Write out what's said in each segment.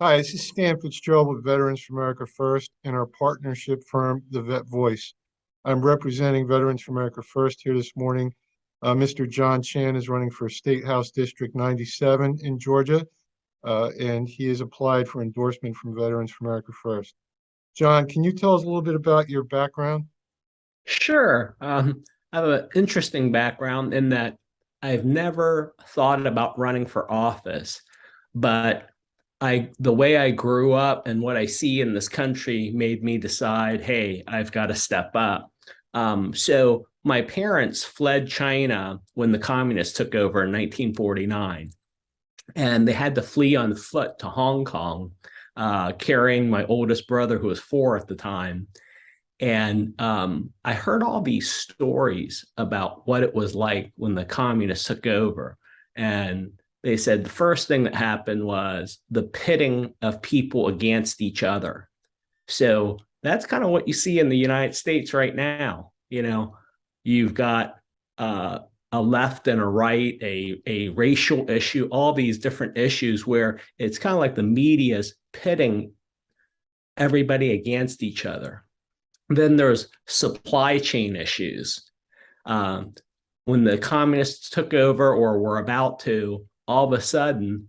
Hi, this is Stan Fitzgerald with Veterans for America First and our partnership firm, The Vet Voice. I'm representing Veterans for America First here this morning. Mr. John Chan is running for State House District 97 in Georgia, and he has applied for endorsement from Veterans for America First. John, can you tell us a little bit about your background? Sure. I have an interesting background in that I've never thought about running for office, but the way I grew up and what I see in this country made me decide, hey, I've got to step up. So my parents fled China when the communists took over in 1949, and they had to flee on foot to Hong Kong, carrying my oldest brother, who was 4 at the time. And I heard all these stories about what it was like when the communists took over. And they said the first thing that happened was the pitting of people against each other. So that's kind of what you see in the United States right now. You've got a left and a right, a racial issue, all these different issues where it's kind of like the media's pitting everybody against each other. Then there's supply chain issues. Um, when the communists took over or were about to, all of a sudden,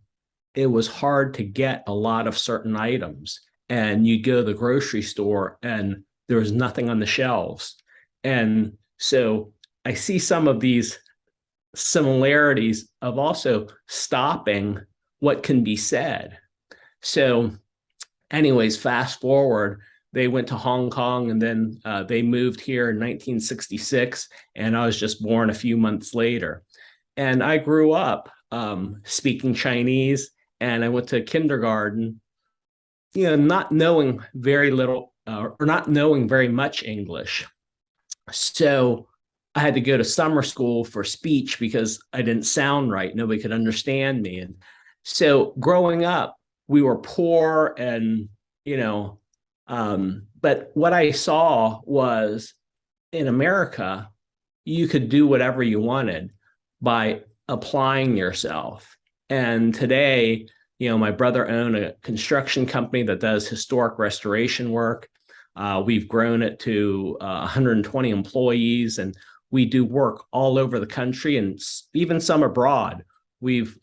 it was hard to get a lot of certain items. And you go to the grocery store and there was nothing on the shelves. And so I see some of these similarities of also stopping what can be said. So anyways, fast forward, they went to Hong Kong and then they moved here in 1966, and I was just born a few months later. And I grew up speaking Chinese, and I went to kindergarten, not knowing very little or not knowing very much English. So I had to go to summer school for speech because I didn't sound right. Nobody could understand me. And so growing up, we were poor and, you know, but what I saw was in America, you could do whatever you wanted by applying yourself. And today, my brother owned a construction company that does historic restoration work. We've grown it to 120 employees, and we do work all over the country and even some abroad. We've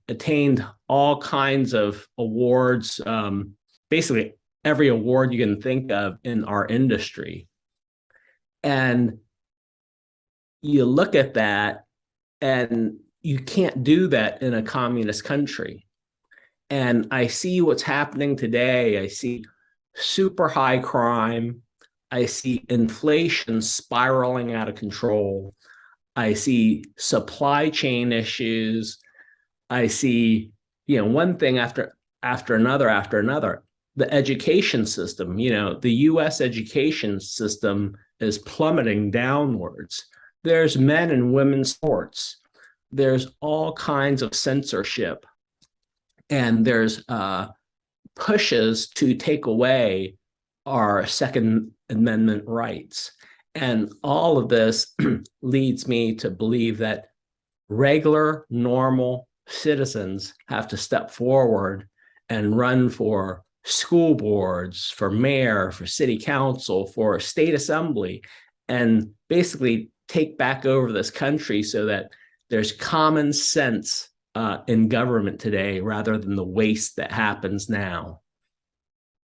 attained all kinds of awards, basically every award you can think of in our industry. And you look at that, and you can't do that in a communist country. And I see what's happening today. I see super high crime. I see inflation spiraling out of control. I see supply chain issues. I see, one thing after another. The education system, the US education system is plummeting downwards. There's men and women's sports. There's all kinds of censorship, and there's pushes to take away our Second Amendment rights. And all of this leads me to believe that regular, normal citizens have to step forward and run for school boards, for mayor, for city council, for state assembly, and basically take back over this country so that there's common sense in government today rather than the waste that happens now.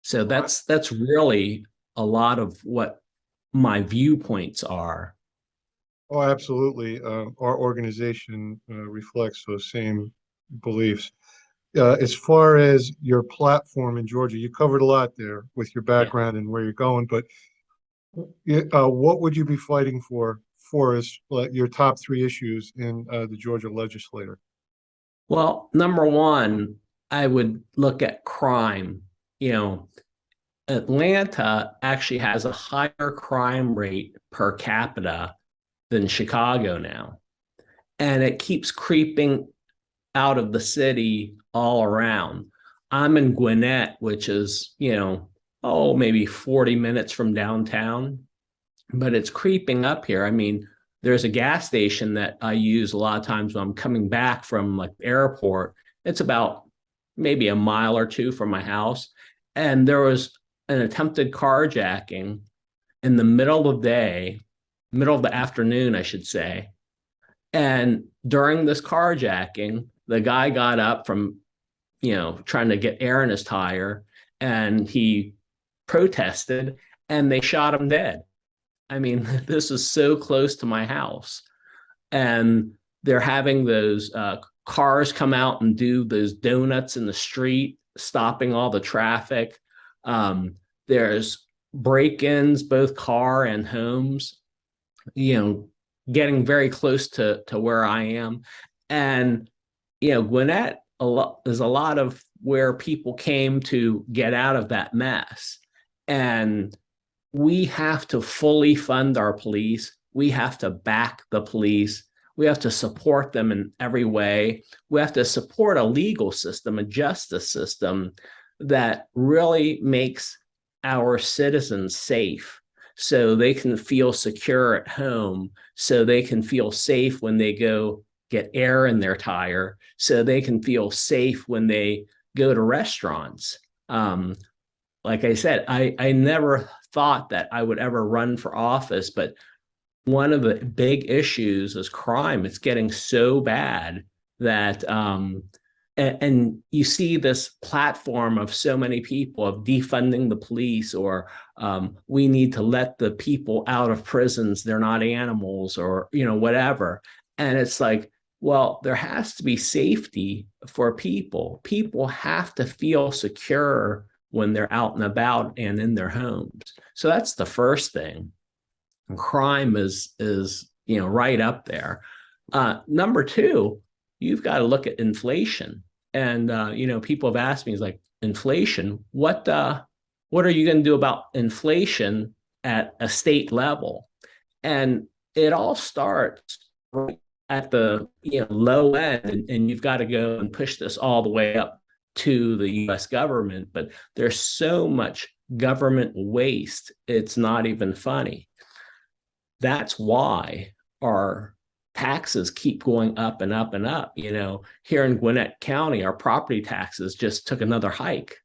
So that's really a lot of what my viewpoints are. Oh, absolutely. Our organization reflects those same beliefs. As far as your platform in Georgia, you covered a lot there with your Yeah. background and where you're going, but what would you be fighting for as your top three issues in the Georgia legislature? Well, number one, I would look at crime. You know, Atlanta actually has a higher crime rate per capita than Chicago now. And it keeps creeping out of the city all around. I'm in Gwinnett, which is, maybe 40 minutes from downtown, but it's creeping up here. I mean, there's a gas station that I use a lot of times when I'm coming back from like the airport. It's about maybe a mile or two from my house, and there was an attempted carjacking in the middle of the day, middle of the afternoon, I should say. And during this carjacking, the guy got up from, trying to get air in his tire, and he protested, and they shot him dead. I mean, this is so close to my house. And they're having those cars come out and do those donuts in the street, stopping all the traffic. There's break-ins, both car and homes, getting very close to where I am. And, Gwinnett is a lot of where people came to get out of that mess. And we have to fully fund our police. We have to back the police. We have to support them in every way. We have to support a legal system, a justice system that really makes our citizens safe, so they can feel secure at home, so they can feel safe when they go get air in their tire, so they can feel safe when they go to restaurants. Like I said, I never thought that I would ever run for office, but one of the big issues is crime. It's getting so bad that and you see this platform of so many people of defunding the police, or we need to let the people out of prisons, they're not animals, or whatever. And it's like, well, there has to be safety for people. People have to feel secure when they're out and about and in their homes. So that's the first thing. Crime is right up there. Number two, you've got to look at inflation. And people have asked me, is like, inflation, what are you going to do about inflation at a state level? And it all starts right at the low end, and you've got to go and push this all the way up to the US government. But there's so much government waste, it's not even funny. That's why our taxes keep going up and up and up. Here in Gwinnett County, our property taxes just took another hike.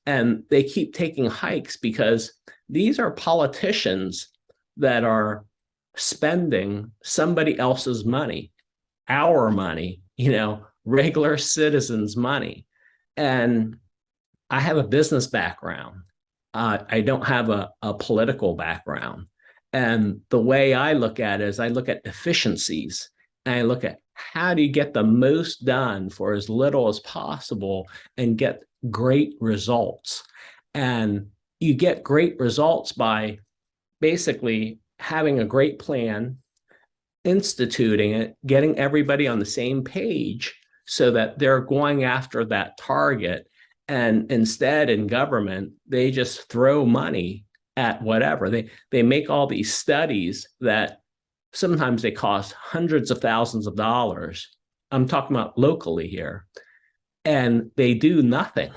And they keep taking hikes because these are politicians that are spending somebody else's money, our money, regular citizens' money. And I have a business background. I don't have a political background. And the way I look at it is I look at efficiencies, and I look at how do you get the most done for as little as possible and get great results. And you get great results by basically having a great plan, instituting it, getting everybody on the same page so that they're going after that target. And instead, in government, they just throw money at whatever. They make all these studies that sometimes they cost hundreds of thousands of dollars. I'm talking about locally here. And they do nothing.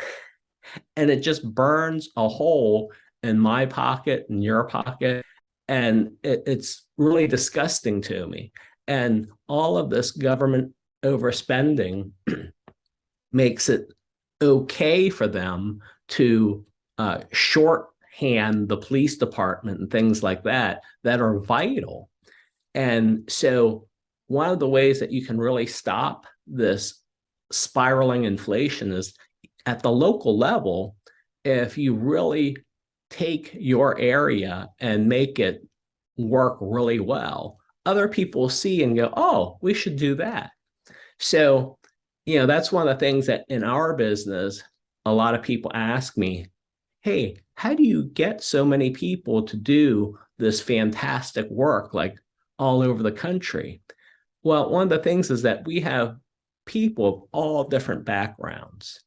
And it just burns a hole in my pocket and your pocket. And it's really disgusting to me. And all of this government overspending makes it okay for them to shorthand the police department and things like that are vital. And so one of the ways that you can really stop this spiraling inflation is at the local level. If you really take your area and make it work really well, other people see and go, oh, we should do that. So, that's one of the things that in our business, a lot of people ask me, hey, how do you get so many people to do this fantastic work, like all over the country? Well, one of the things is that we have people of all different backgrounds,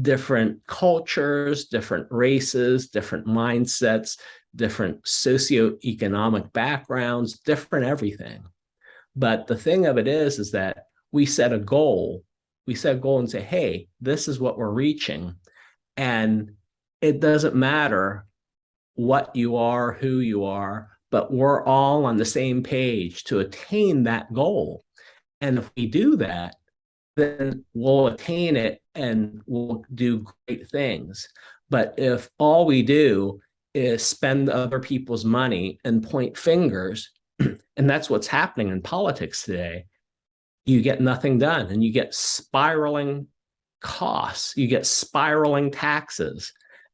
different cultures, different races, different mindsets, different socioeconomic backgrounds, different everything. But the thing of it is that we set a goal. We set a goal and say, hey, this is what we're reaching. And it doesn't matter what you are, who you are, but we're all on the same page to attain that goal. And if we do that, then we'll attain it and we'll do great things. But if all we do is spend other people's money and point fingers, and that's what's happening in politics today, you get nothing done and you get spiraling costs, you get spiraling taxes.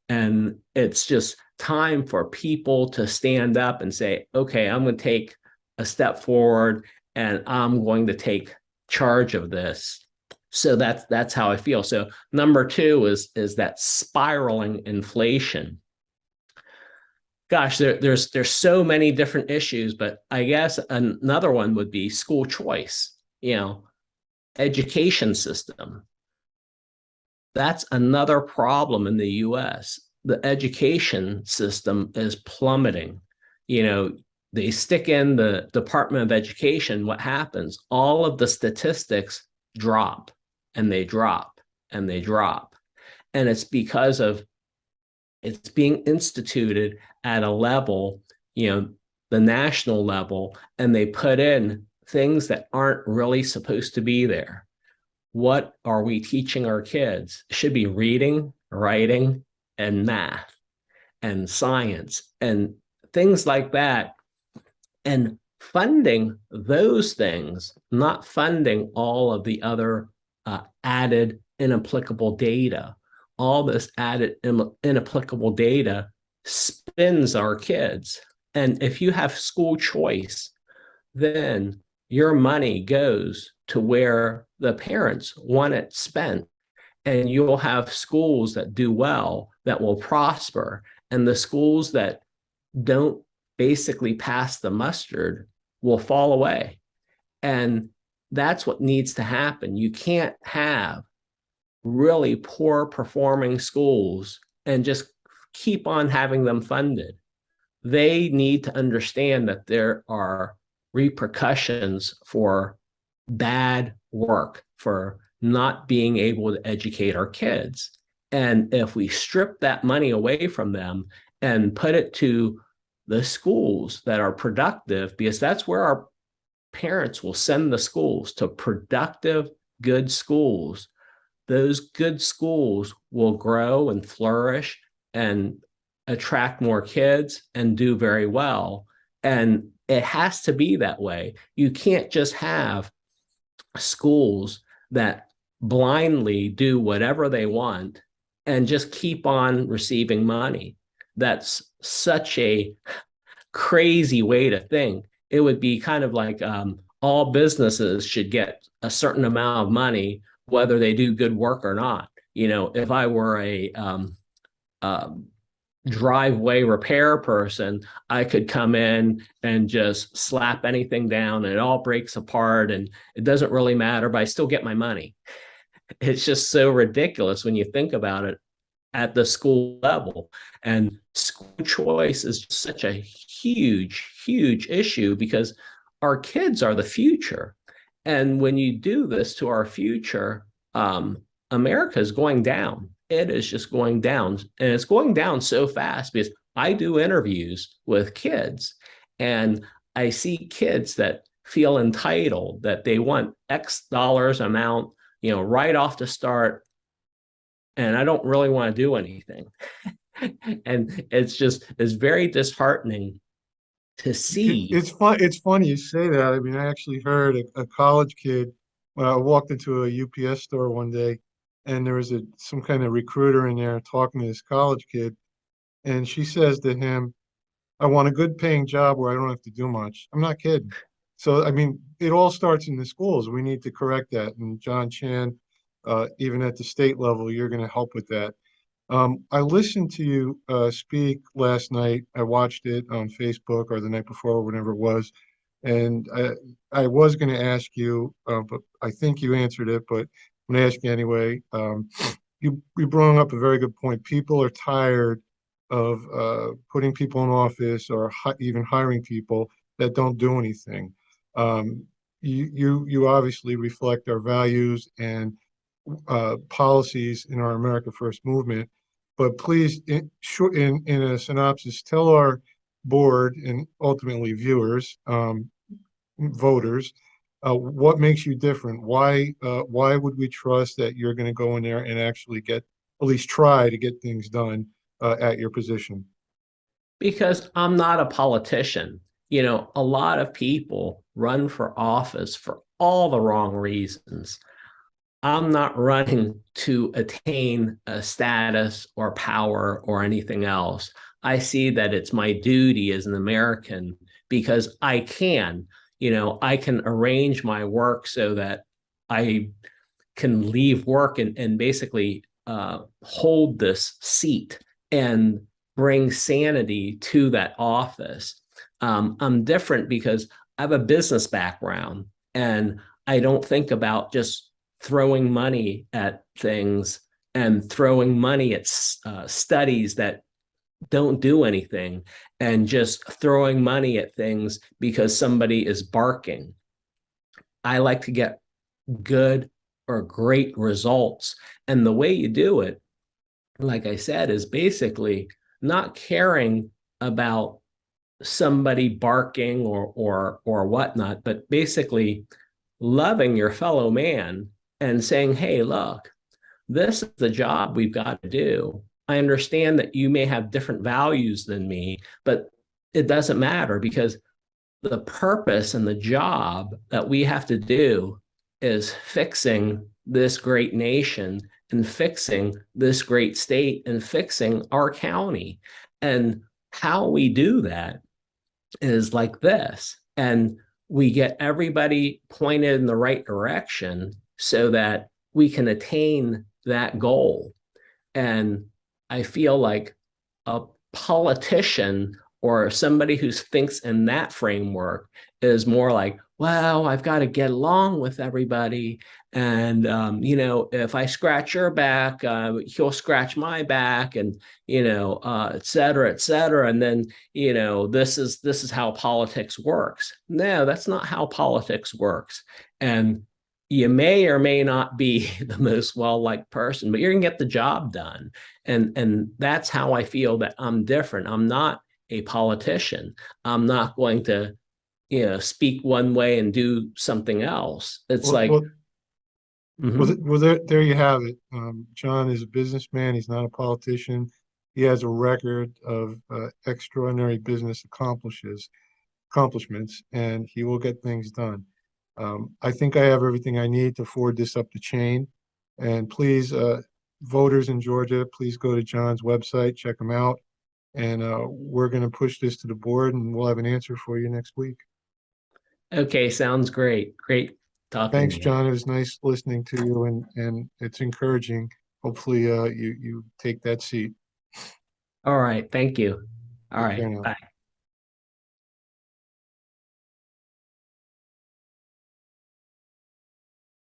And it's just time for people to stand up and say, okay, I'm going to take a step forward and I'm going to take charge of this. So that's how I feel. So number two is that spiraling inflation. Gosh, there's so many different issues, but I guess another one would be school choice, education system. That's another problem in the US. The education system is plummeting. They stick in the Department of Education. What happens? All of the statistics drop and they drop and they drop. And it's because of it's being instituted at a level, the national level, and they put in things that aren't really supposed to be there. What are we teaching our kids? It should be reading, writing, and math and science and things like that. And funding those things, not funding all of the other added inapplicable data. All this added inapplicable data spins our kids. And if you have school choice, then your money goes to where the parents want it spent. And you'll have schools that do well, that will prosper. And the schools that don't basically pass the mustard will fall away. And that's what needs to happen. You can't have really poor performing schools and just keep on having them funded. They need to understand that there are repercussions for bad work, for not being able to educate our kids. And if we strip that money away from them and put it to the schools that are productive, because that's where our parents will send the schools to productive, good schools. Those good schools will grow and flourish and attract more kids and do very well. And it has to be that way. You can't just have schools that blindly do whatever they want and just keep on receiving money. That's such a crazy way to think. It would be kind of like all businesses should get a certain amount of money, whether they do good work or not. If I were a driveway repair person, I could come in and just slap anything down and it all breaks apart and it doesn't really matter, but I still get my money. It's just so ridiculous when you think about it at the school level. And school choice is such a huge, huge issue because our kids are the future. And when you do this to our future, America is going down. It is just going down. And it's going down so fast because I do interviews with kids and I see kids that feel entitled, that they want X dollars amount, right off the start. And I don't really want to do anything. And it's very disheartening to see. It's funny you say that. I mean, I actually heard a college kid when I walked into a UPS store one day, and there was some kind of recruiter in there talking to this college kid, and she says to him, "I want a good paying job where I don't have to do much." I'm not kidding. So, I mean, it all starts in the schools. We need to correct that. And John Chan, even at the state level, you're going to help with that. I listened to you speak last night. I watched it on Facebook or the night before, whenever it was. And I was going to ask you, but I think you answered it, but I'm going to ask you anyway. You brought up a very good point. People are tired of putting people in office or even hiring people that don't do anything. You obviously reflect our values and policies in our America First movement. But please, in a synopsis, tell our board and ultimately viewers, voters, What makes you different? Why would we trust that you're going to go in there and actually get, at least try to get things done at your position? Because I'm not a politician. You know, a lot of people run for office for all the wrong reasons. I'm not running to attain a status or power or anything else. I see that it's my duty as an American because I can, I can arrange my work so that I can leave work and basically hold this seat and bring sanity to that office. I'm different because I have a business background and I don't think about just throwing money at things and throwing money at studies that don't do anything and just throwing money at things because somebody is barking. I like to get good or great results. And the way you do it, like I said, is basically not caring about somebody barking or whatnot, but basically loving your fellow man and saying, hey, look, this is the job we've got to do. I understand that you may have different values than me, but it doesn't matter because the purpose and the job that we have to do is fixing this great nation and fixing this great state and fixing our county. And how we do that is like this. And we get everybody pointed in the right direction so that we can attain that goal. And I feel like a politician or somebody who thinks in that framework is more like, well, I've got to get along with everybody. And, if I scratch your back, he'll scratch my back and, et cetera, et cetera. And then, this is how politics works. No, that's not how politics works. And you may or may not be the most well-liked person, but you're going to get the job done. And that's how I feel that I'm different. I'm not a politician. I'm not going to, speak one way and do something else. It's Well, like, well, mhm. there you have it. John is a businessman. He's not a politician. He has a record of extraordinary business accomplishments, and he will get things done. I think I have everything I need to forward this up the chain. And please, voters in Georgia, please go to John's website, check him out. And we're going to push this to the board, and we'll have an answer for you next week. Okay, sounds great. Great talking Thanks, to you. John. It was nice listening to you, and it's encouraging. Hopefully, you take that seat. All right, thank you. All Take care right, now. bye.